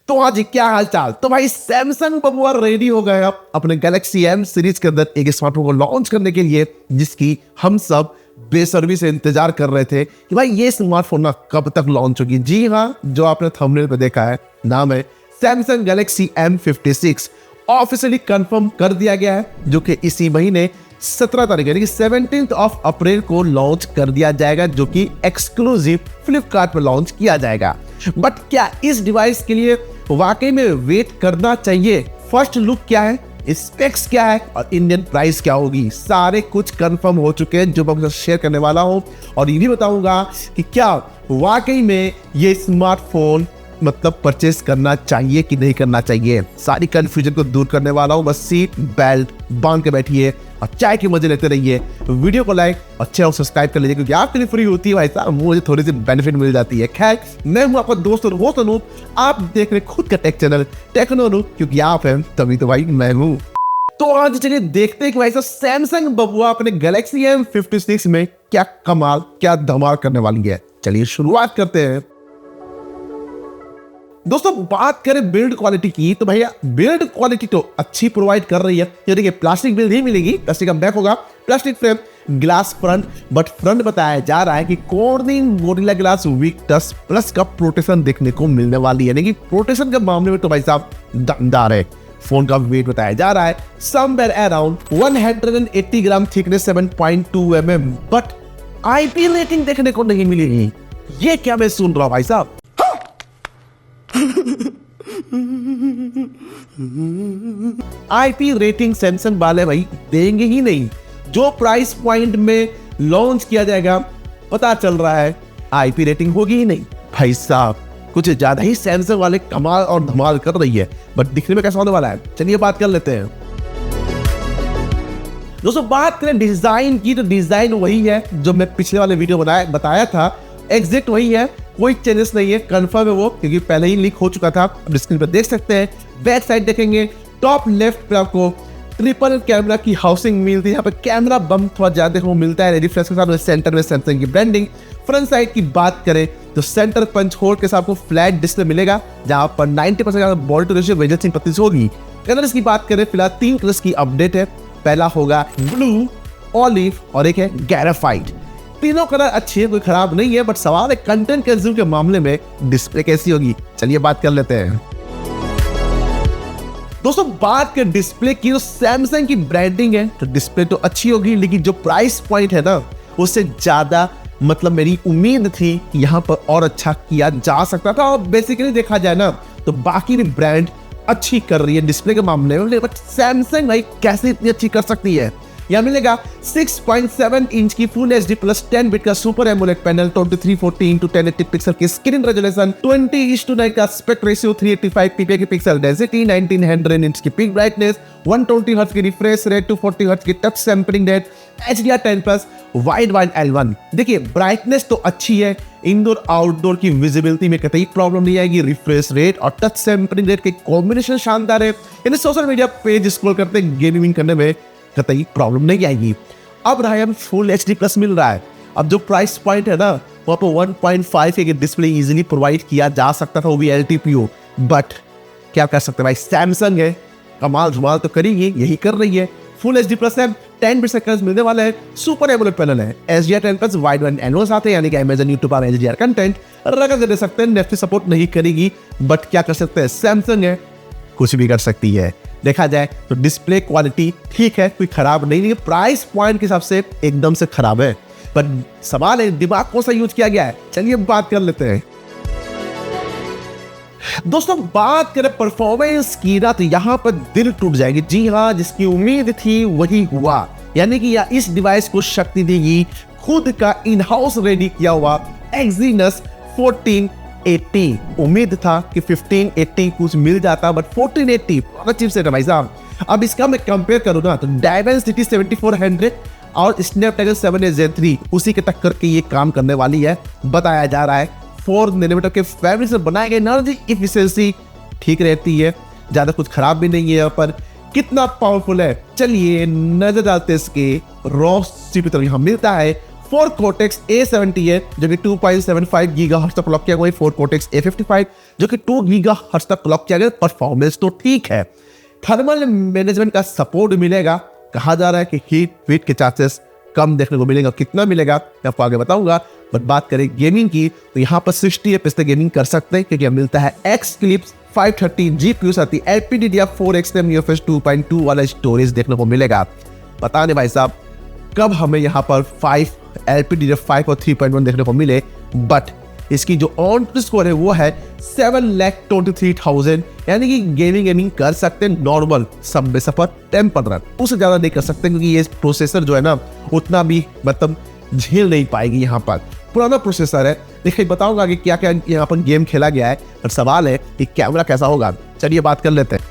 तो हाँ जी, क्या हाल चाल। तो भाई सैमसंग बबुआ रेडी हो गए अब अपने गैलेक्सी M सीरीज के अंदर एक स्मार्टफोन को लॉन्च करने के लिए, जिसकी हम सब बेसब्री से इंतजार कर रहे थे कि भाई ये स्मार्टफोन ना कब तक लॉन्च होगी। जी हाँ, जो आपने थंबनेल पे देखा है, नाम है Samsung Galaxy M56। Officially confirm कर दिया गया है, जो कि इसी महीने 17 तारीख यानी कि 17 अप्रैल को लॉन्च कर दिया जाएगा, जो कि एक्सक्लूसिव फ्लिपकार्ट पर लॉन्च किया जाएगा। बट क्या इस डिवाइस के लिए वाकई में वेट करना चाहिए? फर्स्ट लुक क्या है, स्पेक्स क्या है और इंडियन प्राइस क्या होगी, सारे कुछ कंफर्म हो चुके हैं, जो मैं आपके साथ शेयर करने वाला हूं। और ये भी बताऊंगा कि क्या वाकई में ये स्मार्टफोन मतलब परचेस करना चाहिए कि नहीं करना चाहिए। सारी कंफ्यूजन को दूर करने वाला हूं। बस सीट बेल्ट बांध के बैठिए और चाय के मजे लेते रहिए। वीडियो को लाइक और चैनल सब्सक्राइब कर लीजिए, क्योंकि आपके लिए फ्री होती है भाई साहब, मुझे थोड़ी सी बेनिफिट मिल जाती है। खैर, मैं हूं आपका दोस्त और होस्ट अनूप, आप देख रहे खुद का टेक चैनल टेक्नो अनूप, क्योंकि आप हैं तभी तो भाई मैं हूं। तो आज चलिए देखते हैं कि भाई साहब सैमसंग बबुआ अपने गैलेक्सी M56 में क्या कमाल क्या धमाल करने वाली है। चलिए शुरुआत करते हैं। दोस्तों बात करें बिल्ड क्वालिटी की, तो भैया बिल्ड क्वालिटी तो अच्छी प्रोवाइड कर रही है। यानी कि प्लास्टिक बिल्ड ही मिलेगी, प्लास्टिक का बैक होगा, plastic frame, glass front, but front बताया जा रहा है कि Corning Gorilla glass Victus plus का प्रोटेक्शन देखने को मिलने वाली है। यानी कि प्रोटेक्शन के मामले में तो भाई साहब दमदार है। फोन का वेट बताया जा रहा है somewhere around 180 gram, thickness 7.2 mm, but IP rating देखने को नहीं मिलेगी। ये क्या मैं सुन रहा हूं भाई साहब? IP रेटिंग सैमसंग वाले भाई देंगे ही नहीं। जो प्राइस पॉइंट में लॉन्च किया जाएगा, पता चल रहा है IP रेटिंग होगी ही नहीं। भाई साहब कुछ ज्यादा ही सैमसंग वाले कमाल और धमाल कर रही है, बट दिखने में कैसा होने वाला है, चलिए बात कर लेते हैं। दोस्तों बात करें डिजाइन की, तो डिजाइन वही है जो मैं पिछले वाले वीडियो बताया था, एग्जैक्ट वही है, कोई चेंजेस नहीं है। कंफर्म है वो, क्योंकि पहले ही लीक हो चुका था। अब स्क्रीन पर देख सकते हैं। बैक साइड देखेंगे, टॉप लेफ्ट पे आपको ट्रिपल कैमरा की हाउसिंग मिलती है। यहाँ पे कैमरा बम थोड़ा ज्यादा देखने को मिलता है रिफ्लेक्स के साथ, सेंटर में सैमसंग की ब्रांडिंग। फ्रंट साइड की बात करें तो सेंटर पंच होल के साथ आपको फ्लैट डिस्प्ले मिलेगा, जहां पर 90% बॉडी टू रेशियो 1:33 होगी। कलर्स की बात करें, फिलहाल 3 कलर्स की अपडेट है। पहला होगा ब्लू, ऑलिव और एक है ग्रेफाइट। तीनों कलर अच्छी है, कोई खराब नहीं है, बट सवाल है कंटेंट कंज्यूम के मामले में डिस्प्ले कैसी होगी। चलिए बात कर लेते हैं। दोस्तों बात कर डिस्प्ले की, तो सैमसंग की ब्रांडिंग है तो डिस्प्ले तो अच्छी होगी, लेकिन जो प्राइस पॉइंट है ना, उससे ज्यादा मतलब मेरी उम्मीद थी कि यहाँ पर और अच्छा किया जा सकता था। और बेसिकली देखा जाए ना, तो बाकी भी ब्रांड अच्छी कर रही है डिस्प्ले के मामले में, बट सैमसंग भाई कैसे इतनी अच्छी कर सकती है। यहाँ मिलेगा 6.7 इंच की फुल HD प्लस 10 बिट का super AMOLED panel, 2340x1080 pixel की स्क्रीन रेजोल्यूशन, 20:9 का एस्पेक्ट रेशियो, 385 ppi की पिक्सल डेंसिटी, 1900 इंच की पिक ब्राइटनेस, 120 हर्ट्ज की रिफ्रेश रेट, 240 हर्ट्ज की touch sampling rate, HDR10+ wide L1। देखिए ब्राइटनेस तो अच्छी है, इंडोर आउटडोर की विजिबिलिटी में कतई प्रॉब्लम नहीं आएगी। रिफ्रेश रेट और टच सैंपलिंग रेट के कॉम्बिनेशन शानदार है। यानी सोशल मीडिया पेज स्क्रॉल करते गेमिंग करने में कतई प्रॉब्लम नहीं आएगी। अब रहा है फुल HD प्लस मिल रहा है। अब जो प्राइस पॉइंट है ना, वहाँ पर 1.5 के डिस्प्ले इजीली प्रोवाइड किया जा सकता था, वो भी LTPO। बट क्या कर सकते हैं भाई, सैमसंग है, कमाल धमाल तो करेगी, यही कर रही है। फुल HD प्लस है, 10 बिट सेकंड्स मिलने वाला है, सुपर एमोलेड पैनल है, HDR10+ वाइड एनुअल आते हैं, यानी कि अमेजन यूट्यूब पर HDR कंटेंट रगड़ दे सकते हैं। नेटफ्लिक्स सपोर्ट नहीं करेगी, बट क्या कर सकते हैं, सैमसंग है, कुछ भी कर सकती है। देखा जाए तो डिस्प्ले क्वालिटी ठीक है, कोई खराब नहीं है, प्राइस पॉइंट के हिसाब से एकदम से खराब है। पर सवाल है दिमाग कौन सा यूज किया गया है, चलिए बात कर लेते हैं। दोस्तों बात करें परफॉर्मेंस की ना, तो यहां पर दिल टूट जाएगी। जी हाँ, जिसकी उम्मीद थी वही हुआ। यानी कि यह इस डिवाइस को शक्ति देगी खुद का इन हाउस रेडी किया हुआ Exynos 1480। उम्मीद था कि 1580 कुछ मिल जाता, बट 1480 चिपसेट है भाई साहब। अब इसका मैं कंपेयर करूँ ना, तो Dimensity 7400 और Snapdragon 7 Gen 3 उसी के टक्कर के ये काम करने वाली है। बताया जा रहा है 4 नैनोमीटर के फैब्रिक से बनाए गए एनर्जी इफिशिएंसी ठीक रहती है, ज्यादा कुछ खराब भी नहीं है। यहाँ पर कितना पावरफुल है, चलिए नजर डालते इसके रॉ CPU तरफ। यहाँ मिलता है 4 Cortex A70 है जो कि 2.75 गीगाहर्ट्ज तक क्लॉक किया गया, 4 Cortex A55 जो कि 2 गीगाहर्ट्ज तक क्लॉक किया गया। परफॉर्मेंस तो ठीक है, थर्मल मैनेजमेंट का सपोर्ट मिलेगा। कहा जा रहा है कि हीट वीट के चांसेस कम देखने को मिलेगा, कितना मिलेगा मैं आपको आगे बताऊंगा। बट बात करें गेमिंग की तो यहाँ पर 60 FPS तक गेमिंग कर सकते हैं क्योंकि मिलता है Xclipse 530 GPU साथ ही LPDDR4X UFS 2.2 वाला स्टोरेज देखने को मिलेगा। पता नहीं भाई साहब कब हमें यहाँ पर 5 LPDDR5 और 3.1 देखने को मिले, बट इसकी जो ऑन स्कोर है वो है 7,23,000, यानी कि गेमिंग कर सकते हैं नॉर्मल सब में सफर टेम्पर रन, उससे ज़्यादा नहीं कर सकते क्योंकि ये प्रोसेसर जो है ना उतना भी मतलब झेल नहीं पाएगी। यहाँ पर पुराना प्रोसेसर है। देखिए बताऊंगा कि क्या क्या यहाँ पर गेम खेला गया है, और सवाल है कि कैमरा कैसा होगा। चलिए बात कर लेते हैं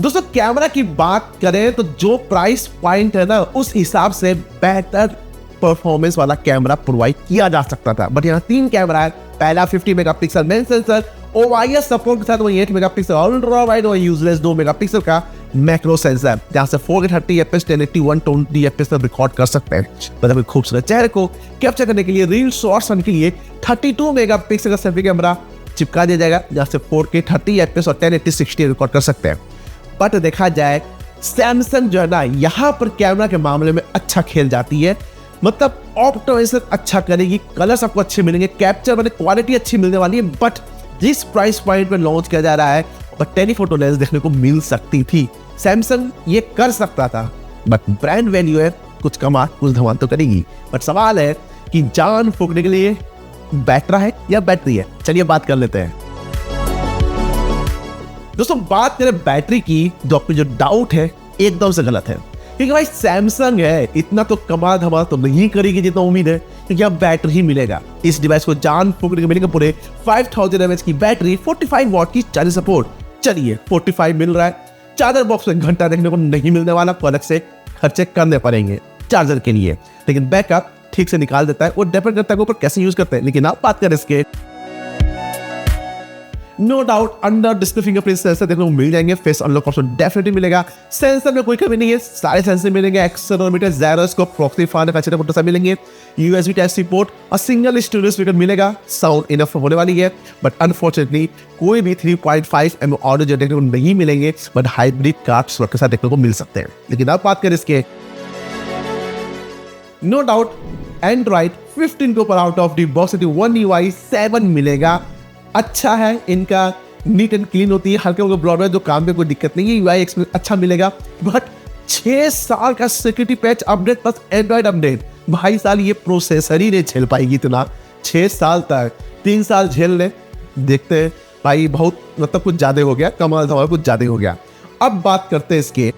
दोस्तों। कैमरा की बात करें तो जो प्राइस पॉइंट है ना उस हिसाब से बेहतर परफॉर्मेंस वाला कैमरा प्रोवाइड किया जा सकता था, बट यहाँ 3 कैमरा है। पहला 50 megapixel main sensor, OIS support के साथ वही 8 मेगापिक्सल अल्ट्रा वाइड और यूजलेस 2 मेगापिक्सल का मैक्रो सेंसर, जहां से 4K 30 FPS 1080 120 FPS तक रिकॉर्ड कर सकते हैं। मतलब खूबसूरत चेहरे को कैप्चर करने के लिए रील शॉट्स के लिए 32 मेगापिक्सल का सेल्फी कैमरा चिपका दिया जाएगा, जहां से 4K 30 FPS और 1080 60 रिकॉर्ड कर सकते हैं। बट देखा जाए सैमसंग जो है ना यहाँ पर कैमरा के मामले में अच्छा खेल जाती है, मतलब ऑप्टिमाइजेशन अच्छा करेगी, कलर्स आपको अच्छे मिलेंगे, कैप्चर मतलब क्वालिटी अच्छी मिलने वाली है। बट जिस प्राइस पॉइंट पे लॉन्च किया जा रहा है और टेलीफोटो लेंस देखने को मिल सकती थी, सैमसंग ये कर सकता था। बट ब्रांड वैल्यू है, कुछ कमाल कुछ धमाल तो करेगी। बट सवाल है कि जान फूकने के लिए बैटरा है या बैटरी है। चलिए बात कर लेते हैं दोस्तों। बात करें बैटरी की तो आपको जो डाउट है एकदम से गलत है, क्योंकि भाई सैमसंग है, इतना तो कमाल धमाल तो नहीं करेगी जितना उम्मीद है, क्योंकि अब बैटरी ही मिलेगा। इस डिवाइस को जान फूकने के मिलेगा पूरे 5000 mAh की बैटरी, 45 वॉट की चार्जिंग सपोर्ट। चलिए 45 मिल रहा है, चार्जर बॉक्स में घंटा देखने को नहीं मिलने वाला, तो अलग से खर्चे करने पड़ेंगे चार्जर के लिए, लेकिन बैकअप ठीक से निकाल देता है। वो डिपेंड करता है ऊपर कैसे यूज करते हैं। लेकिन आप बात करें इसके, no doubt under display fingerprint sensor देखने को मिल जाएंगे, फेस अनलॉक ऑप्शन डेफिनेटली मिलेगा। सेंसर में कोई कमी नहीं है, सारे सेंसर मिलेंगे, एक्सेलेरोमीटर, जायरोस्कोप, प्रॉक्सी फान का छोटा मोटा मिलेंगे, USB टाइप-C पोर्ट और सिंगल स्टूडियो स्पीकर मिलेगा। साउंड इनफ होने वाली है, बट अनफॉर्चुनेटली कोई भी 3.5 mm ऑडियो देखने को नहीं मिलेंगे, बट हाइब्रिड कार्ड स्लॉट के साथ देखने को मिल सकते हैं। लेकिन आप बात करें इसके, नो डाउट एंड्रॉइड 15 के ऊपर out of the box One UI 7 मिलेगा। अच्छा है, इनका नीट एंड क्लीन होती है, हल्के हल्के ब्लॉर में जो काम में कोई दिक्कत नहीं है, UI एक्सपीरियंस अच्छा मिलेगा। बट 6 साल का security patch update plus Android update, भाई साल ये प्रोसेसर ही नहीं झेल पाएगी इतना। 6 साल तक 3 साल झेल ले, देखते हैं भाई, बहुत मतलब कुछ ज्यादा हो गया, कमाल धमाल कुछ ज्यादा हो गया। अब बात करते हैं इसके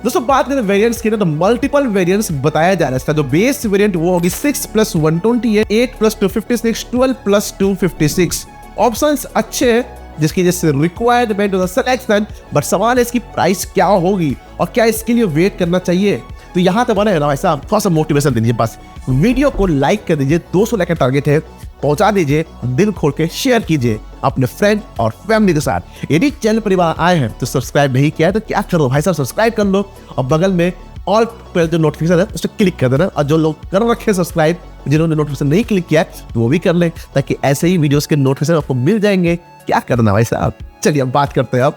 दोस्तों। बात करें वेरिएंट्स की ना तो मल्टीपल वेरिएंट्स बताया जा रहा है। इसका जो बेस वेरिएंट वो होगी 6+120 है, 8+256, 12+256। ऑप्शंस अच्छे हैं जिसकी वजह से रिक्वायरमेंट और सिलेक्शन, बट सवाल है इसकी प्राइस क्या होगी और क्या इसके लिए वेट करना चाहिए। तो यहाँ तक बना है ना भाई साहब, थोड़ा सा मोटिवेशन दीजिए, बस वीडियो को लाइक कर दीजिए, 200 लाइक का टारगेट है, पहुंचा दीजिए, दिल खोल के शेयर कीजिए अपने फ्रेंड और फैमिली के साथ। यदि चैनल परिवार आए हैं तो सब्सक्राइब नहीं किया है तो क्या करो भाई साहब, सब्सक्राइब कर लो और बगल में ऑल पर जो नोटिफिकेशन है उस पर क्लिक कर देना। और जो लोग कर रखे सब्सक्राइब, जिन्होंने नोटिफिकेशन नहीं क्लिक किया है तो वो भी कर लें, ताकि ऐसे ही वीडियोस के नोटिफिकेशन आपको मिल जाएंगे। क्या करना भाई साहब, चलिए अब बात करते हैं। अब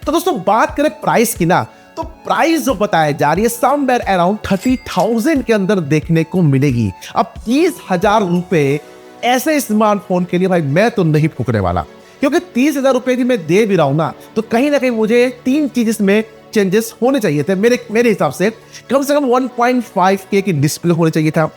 तो दोस्तों बात करें प्राइस की ना, तो प्राइस जो बताया जा रही है समवेयर अराउंड 30,000 के अंदर देखने को मिलेगी। अब 30,000 रुपए ऐसे स्मार्टफोन के लिए भाई मैं तो नहीं फूकने वाला, क्योंकि 30,000 रुपए की मैं दे भी रहा हूं ना, तो कहीं ना कहीं मुझे 3 चीज इसमें चेंजेस होने चाहिए थे मेरे हिसाब से। कम 1.5K की डिस्प्ले होनी चाहिए था,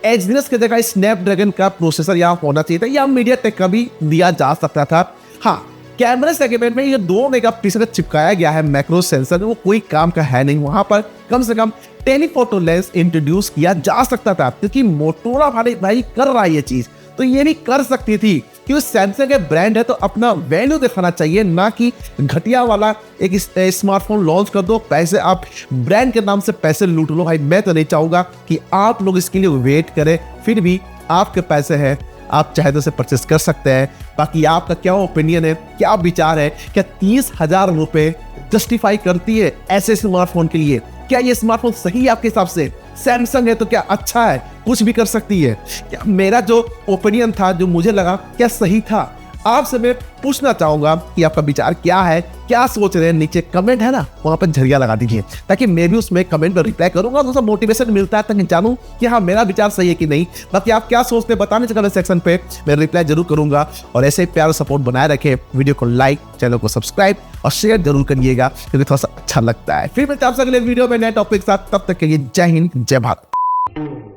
एग्जीनोस की जगह स्नैपड्रैगन का प्रोसेसर यहाँ होना चाहिए था, या मीडियाटेक का भी दिया जा सकता था। हाँ, कैमरा सेगमेंट में ये 2 मेगापिक्सल चिपकाया गया है मैक्रो सेंसर, वो कोई काम का है नहीं। वहां पर कम से कम टेलीफोटो लेंस इंट्रोड्यूस किया जा सकता था, क्योंकि मोटोरोला भाई कर रहा है ये चीज, तो ये भी कर सकती थी, क्योंकि सैमसंग का ब्रांड है तो अपना वैल्यू दिखाना चाहिए, ना कि घटिया वाला एक स्मार्टफोन लॉन्च कर दो, पैसे आप ब्रांड के नाम से पैसे लूट लो। भाई मैं तो नहीं चाहूंगा कि आप लोग इसके लिए वेट करें, फिर भी आपके पैसे हैं, आप चाहे तो इसे परचेस कर सकते हैं। बाकी आपका क्या ओपिनियन है, क्या विचार है, क्या 30,000 रुपए जस्टिफाई करती है ऐसे स्मार्टफोन के लिए? क्या ये स्मार्टफोन सही है आपके हिसाब से? सैमसंग है तो क्या अच्छा है, कुछ भी कर सकती है? क्या मेरा जो ओपिनियन था, जो मुझे लगा, क्या सही था? आपसे मैं पूछना चाहूंगा कि आपका विचार क्या है, क्या सोच रहे हैं? नीचे कमेंट है ना, वहां पर झरिया लगा दीजिए ताकि मैं भी उसमें कमेंट पर रिप्लाई करूंगा, तो मोटिवेशन मिलता है ताकि जानूं कि हाँ मेरा विचार सही है कि नहीं। बाकी आप क्या सोचते हैं बताने कमेंट सेक्शन पे, मैं रिप्लाई जरूर करूंगा। और ऐसे प्यार और सपोर्ट बनाए रखे, वीडियो को लाइक, चैनल को सब्सक्राइब और शेयर जरूर करिएगा क्योंकि थोड़ा सा अच्छा लगता है। फिर मिलते हैं आपसे अगले वीडियो में नए टॉपिक के साथ, तब तक के लिए जय हिंद, जय भारत।